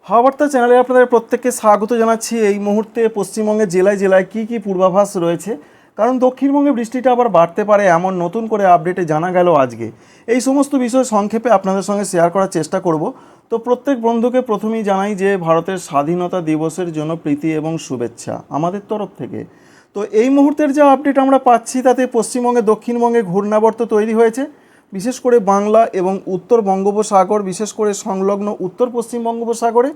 হাওয়া বার্তা চ্যানেলে আপনাদের প্রত্যেককে স্বাগত জানাচ্ছি। এই মুহূর্তে পশ্চিমবঙ্গের জেলায় জেলায় কী পূর্বাভাস রয়েছে, কারণ দক্ষিণবঙ্গে বৃষ্টিটা আবার বাড়তে পারে এমন নতুন করে আপডেটে জানা গেল আজকে। এই সমস্ত বিষয় সংক্ষেপে আপনাদের সঙ্গে শেয়ার করার চেষ্টা করব। তো প্রত্যেক বন্ধুকে প্রথমেই জানাই যে ভারতের স্বাধীনতা দিবসের জন্য প্রীতি এবং শুভেচ্ছা আমাদের তরফ থেকে। তো এই মুহূর্তের যে আপডেট আমরা পাচ্ছি তাতে পশ্চিমবঙ্গে দক্ষিণবঙ্গে ঘূর্ণাবর্ত তৈরি হয়েছে, বিশেষ করে বাংলা এবং উত্তর বঙ্গোপসাগর, বিশেষ করে সংলগ্ন উত্তর পশ্চিম বঙ্গোপসাগরে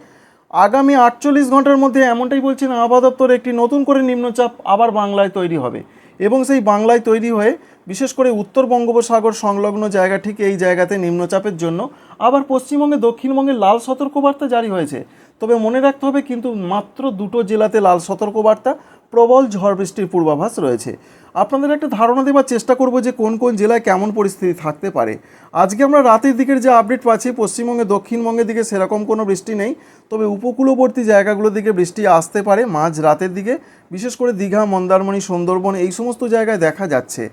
আগামী 48 ঘন্টার মধ্যে এমনটাই বলছেন আবহাওয়া দপ্তর একটি নতুন করে নিম্নচাপ আবার বাংলায় তৈরি হবে এবং সেই বাংলায় তৈরি হয়ে বিশেষ করে উত্তর বঙ্গোপসাগর সংলগ্ন জায়গা ঠিক এই জায়গাতে নিম্নচাপের জন্য আবার পশ্চিমবঙ্গে দক্ষিণবঙ্গে লাল সতর্কবার্তা জারি হয়েছে। তবে মনে রাখতে হবে কিন্তু মাত্র দুটো জেলাতে লাল সতর্কবার্তা, প্রবল ঝড় বৃষ্টির পূর্বাভাস রয়েছে। আপনাদের একটা ধারণা দেওয়ার চেষ্টা করব যে কোন কোন জেলায় কেমন পরিস্থিতি থাকতে পারে। আজকে আমরা রাতের দিকের যে আপডেট পাচ্ছি পশ্চিমবঙ্গে দক্ষিণবঙ্গের দিকে সেরকম কোনো বৃষ্টি নেই, তবে উপকূলবর্তী জায়গাগুলোর দিকে বৃষ্টি আসতে পারে মাঝ রাতের দিকে, বিশেষ করে দীঘা, মন্দারমণি, সুন্দরবন এই সমস্ত জায়গায় দেখা যাচ্ছে।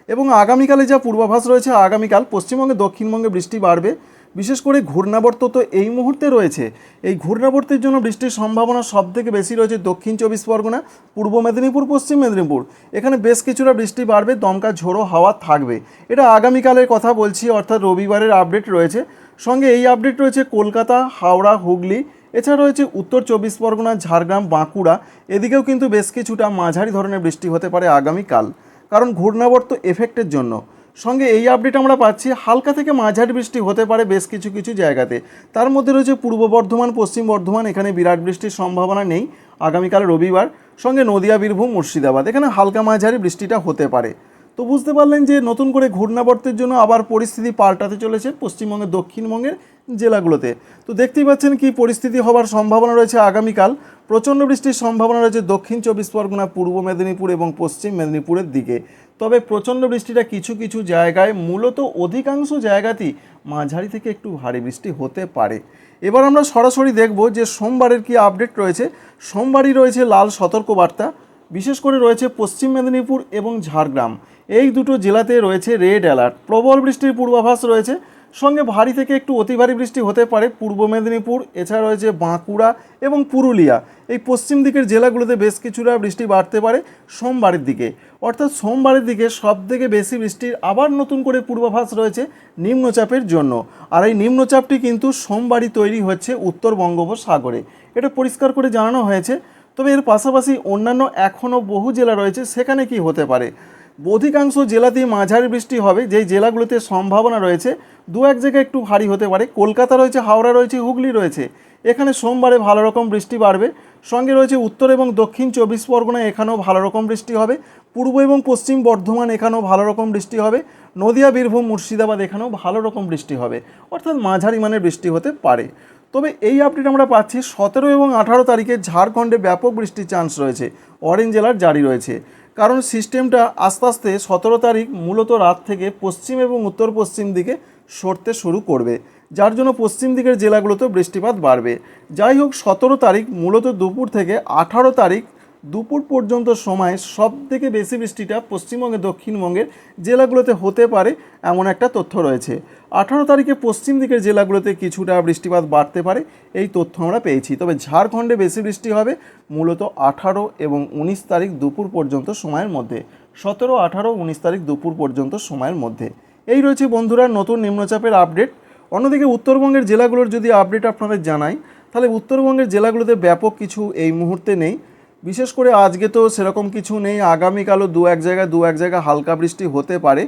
এবং আগামীকালে যা পূর্বাভাস রয়েছে, আগামীকাল পশ্চিমবঙ্গে দক্ষিণবঙ্গে বৃষ্টি বাড়বে, বিশেষ করে ঘূর্ণাবর্ত তো এই মুহূর্তে রয়েছে। এই ঘূর্ণাবর্তের জন্য বৃষ্টির সম্ভাবনা সবথেকে বেশি রয়েছে দক্ষিণ 24 পরগনা, পূর্ব মেদিনীপুর, পশ্চিম মেদিনীপুর। এখানে বেশ কিছুটা বৃষ্টি বাড়বে, দমকা ঝোড়ো হাওয়া থাকবে। এটা আগামীকালের কথা বলছি, অর্থাৎ রবিবারের আপডেট রয়েছে। সঙ্গে এই আপডেট রয়েছে কলকাতা, হাওড়া, হুগলি, এছাড়া রয়েছে উত্তর 24 পরগনা, ঝাড়গ্রাম, বাঁকুড়া। এদিকেও কিন্তু বেশ কিছুটা মাঝারি ধরনের বৃষ্টি হতে পারে আগামীকাল, কারণ ঘূর্ণাবর্ত এফেক্টের জন্য। সঙ্গে এই আপডেট আমরা পাচ্ছি হালকা থেকে মাঝারি বৃষ্টি হতে পারে বেশ কিছু কিছু জায়গাতে। তার মধ্যে রয়েছে পূর্ব বর্ধমান, পশ্চিম বর্ধমান, এখানে বিরাট বৃষ্টির সম্ভাবনা নেই আগামীকাল রবিবার। সঙ্গে নদিয়া, বীরভূম, মুর্শিদাবাদ, এখানে হালকা মাঝারি বৃষ্টিটা হতে পারে। তো বুঝতে পারলেন যে নতুন করে ঘূর্ণাবর্তের জন্য আবার পরিস্থিতি পাল্টাতে চলেছে পশ্চিমবঙ্গের দক্ষিণবঙ্গের জেলাগুলোতে। তো দেখতেই পাচ্ছেন কি পরিস্থিতি হওয়ার সম্ভাবনা রয়েছে আগামীকাল। প্রচণ্ড বৃষ্টির সম্ভাবনা রয়েছে দক্ষিণ 24 পরগনা, পূর্ব মেদিনীপুর এবং পশ্চিম মেদিনীপুরের দিকে। তবে প্রচণ্ড বৃষ্টিটা কিছু কিছু জায়গায়, মূলত অধিকাংশ জায়গাতেই মাঝারি থেকে একটু ভারী বৃষ্টি হতে পারে। এবার আমরা সরাসরি দেখব যে সোমবারের কি আপডেট রয়েছে। সোমবারই রয়েছে লাল সতর্কবার্তা, বিশেষ করে রয়েছে পশ্চিম মেদিনীপুর এবং ঝাড়গ্রাম, এই দুটো জেলাতে রয়েছে রেড অ্যালার্ট। প্রবল বৃষ্টির পূর্বাভাস রয়েছে, সঙ্গে ভারী থেকে একটু অতি ভারী বৃষ্টি হতে পারে পূর্ব মেদিনীপুর, এছাড়া রয়েছে বাঁকুড়া এবং পুরুলিয়া। এই পশ্চিম দিকের জেলাগুলোতে বেশ কিছুটা বৃষ্টি বাড়তে পারে সোমবারের দিকে। অর্থাৎ সোমবারের দিকে সবথেকে বেশি বৃষ্টির আবার নতুন করে পূর্বাভাস রয়েছে নিম্নচাপের জন্য। আর এই নিম্নচাপটি কিন্তু সোমবারই তৈরি হচ্ছে উত্তর বঙ্গোপসাগরে, এটা পরিষ্কার করে জানানো হয়েছে। তবে এর পাশাপাশি অন্যান্য এখনও বহু জেলা রয়েছে, সেখানে কি হতে পারে। অধিকাংশ জেলাতেই মাঝারি বৃষ্টি হবে, যেই জেলাগুলোতে সম্ভাবনা রয়েছে দু এক জায়গায় একটু ভারী হতে পারে। কলকাতা রয়েছে, হাওড়া রয়েছে, হুগলি রয়েছে, এখানে সোমবারে ভালো রকম বৃষ্টি বাড়বে। সঙ্গে রয়েছে উত্তর এবং দক্ষিণ 24 পরগনা, এখানেও ভালো রকম বৃষ্টি হবে। পূর্ব এবং পশ্চিম বর্ধমান, এখানেও ভালো রকম বৃষ্টি হবে। নদিয়া, বীরভূম, মুর্শিদাবাদ, এখানেও ভালো রকম বৃষ্টি হবে, অর্থাৎ মাঝারি মানের বৃষ্টি হতে পারে। তবে এই আপডেট আমরা পাচ্ছি 17 এবং 18 তারিখে ঝাড়খণ্ডে ব্যাপক বৃষ্টির চান্স রয়েছে, অরেঞ্জ অ্যালার্ট জারি রয়েছে। কারণ সিস্টেমটা আস্তে আস্তে 17 তারিখ মূলত রাত থেকে পশ্চিম এবং উত্তর পশ্চিম দিকে সরতে শুরু করবে, যার জন্য পশ্চিম দিকের জেলাগুলোতেও বৃষ্টিপাত বাড়বে। যাই হোক, 17 তারিখ মূলত দুপুর থেকে 18 তারিখ দুপুর পর্যন্ত সময় সব থেকে বেশি বৃষ্টিটা পশ্চিমবঙ্গে দক্ষিণবঙ্গের জেলাগুলোতে হতে পারে এমন একটা তথ্য রয়েছে। 18 তারিখে পশ্চিম দিকের জেলাগুলোতে কিছুটা বৃষ্টিপাত বাড়তে পারে, এই তথ্য আমরা পেয়েছি। তবে ঝাড়খণ্ডে বেশি বৃষ্টি হবে মূলত 18 এবং 19 তারিখ দুপুর পর্যন্ত সময়ের মধ্যে। 17, 18, 19 তারিখ দুপুর পর্যন্ত সময়ের মধ্যে। এই রয়েছে বন্ধুরা নতুন নিম্নচাপের আপডেট। অন্যদিকে উত্তরবঙ্গের জেলাগুলোর যদি আপডেট আপনাদের জানাই, তাহলে উত্তরবঙ্গের জেলাগুলোতে ব্যাপক কিছু এই মুহূর্তে নেই। বিশেষ করে আজকে তো সেরকম কিছু নেই, আগামীকালও দু এক জায়গায় হালকা বৃষ্টি হতে পারে।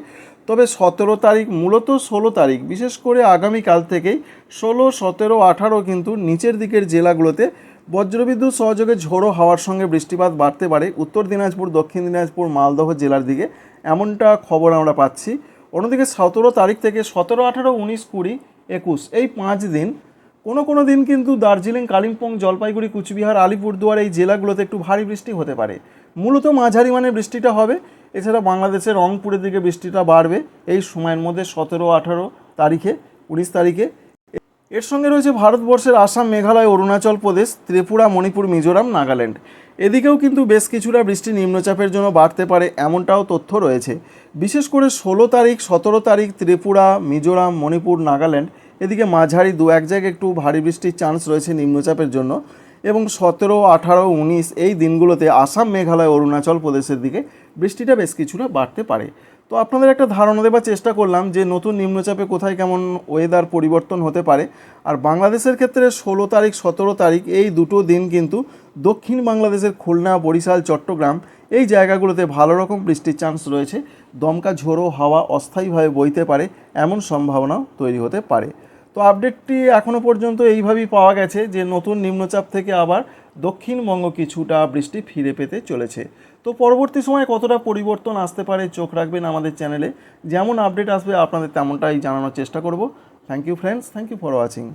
তবে 17 তারিখ মূলত 16 তারিখ, বিশেষ করে আগামীকাল থেকেই 16, 17, 18 কিন্তু নিচের দিকের জেলাগুলোতে বজ্রবিদ্যুৎ সহযোগে ঝোড়ো হাওয়ার সঙ্গে বৃষ্টিপাত বাড়তে পারে উত্তর দিনাজপুর, দক্ষিণ দিনাজপুর, মালদহ জেলার দিকে, এমনটা খবর আমরা পাচ্ছি। অন্যদিকে 17 তারিখ থেকে 17, 18, 19, 20, 21 এই 5 দিন কোনো দিন কিন্তু দার্জিলিং, কালিম্পং, জলপাইগুড়ি, কুচবিহার, আলিপুরদুয়ার এই জেলাগুলোতে একটু ভারী বৃষ্টি হতে পারে, মূলত মাঝারি মানের বৃষ্টিটা হবে। এছাড়া বাংলাদেশের রংপুরের দিকে বৃষ্টিটা বাড়বে এই সময়ের মধ্যে 17, 18 তারিখে, 19 তারিখে। এর সঙ্গে রয়েছে ভারতবর্ষের আসাম, মেঘালয়, অরুণাচল প্রদেশ, ত্রিপুরা, মণিপুর, মিজোরাম, নাগাল্যান্ড, এদিকেও কিন্তু বেশ কিছুটা বৃষ্টি নিম্নচাপের জন্য বাড়তে পারে এমনটাও তথ্য রয়েছে। বিশেষ করে 16 তারিখ, 17 তারিখ ত্রিপুরা, মিজোরাম, মণিপুর, নাগাল্যান্ড এদিকে মাঝারি দু এক জায়গায় একটু ভারী বৃষ্টির চান্স রয়েছে নিম্নচাপের জন্য, এবং 17, 18, 19 এই দিনগুলোতে আসাম, মেঘালয়, অরুণাচল প্রদেশের দিকে বৃষ্টিটা বেশ কিছুটা বাড়তে পারে। তো আপনাদের একটা ধারণা দেওয়ার চেষ্টা করলাম যে নতুন নিম্নচাপে কোথায় কেমন ওয়েদার পরিবর্তন হতে পারে। আর বাংলাদেশের ক্ষেত্রে 16 তারিখ 17 তারিখ এই দুটো দিন কিন্তু দক্ষিণ বাংলাদেশের খুলনা, বরিশাল, চট্টগ্রাম এই জায়গাগুলোতে ভালো রকম বৃষ্টির চান্স রয়েছে। দমকা ঝোড়ো হাওয়া অস্থায়ীভাবে বইতে পারে, এমন সম্ভাবনাও তৈরি হতে পারে। তো আপডেটটি এখনও পর্যন্ত এইভাবেই পাওয়া গেছে যে নতুন নিম্নচাপ থেকে আবার দক্ষিণবঙ্গ কিছুটা বৃষ্টি ফিরে পেতে চলেছে। তো পরবর্তী সময়ে কতটা পরিবর্তন আসতে পারে চোখ রাখবেন আমাদের চ্যানেলে। যেমন আপডেট আসবে আপনাদের তেমনটাই জানানোর চেষ্টা করব। Thank you friends, thank you for watching.